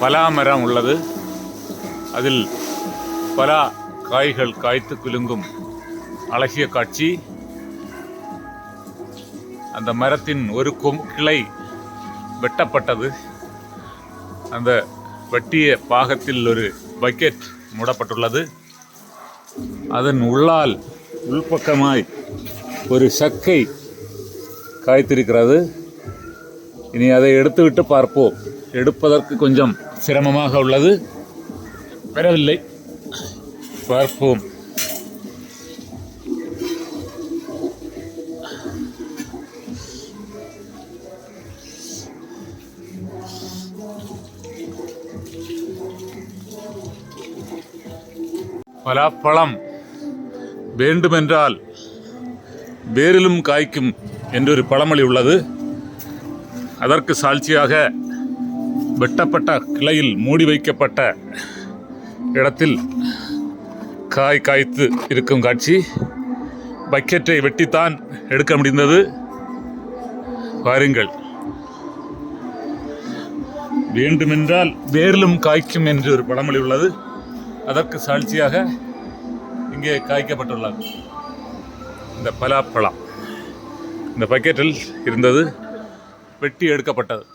பலா மரம் உள்ளது. அதில் பலா காய்கள் காய்த்து குலுங்கும் அழகிய காட்சி. அந்த மரத்தின் ஒரு கிளை வெட்டப்பட்டது. அந்த வெட்டிய பாகத்தில் ஒரு பக்கெட் மூடப்பட்டுள்ளது. அதன் உள்பக்கமாய் ஒரு சக்கை காய்த்திருக்கிறது. இனி அதை எடுத்துவிட்டு பார்ப்போம். எடுப்பதற்கு கொஞ்சம் சிரமமாக உள்ளது. பெறவில்லை, பார்ப்போம். பலாப்பழம் வேண்டுமென்றால் வேரிலும் காய்க்கும் என்றொரு பழமொழி உள்ளது. அதற்கு சாட்சியாக வெட்டப்பட்ட கிளையில் மூடி வைக்கப்பட்ட இடத்தில் காய்த்து இருக்கும் காட்சி. பக்கெட்டை வெட்டித்தான் எடுக்க முடிந்தது. பாருங்கள், வேண்டுமென்றால் வேரிலும் காய்க்கும் என்று ஒரு பழமொழி உள்ளது. அதற்கு சாட்சியாக இங்கே காய்க்கப்பட்டுள்ளது இந்த பலாப்பழம். இந்த பக்கெட்டில் இருந்தது, வெட்டி எடுக்கப்பட்டது.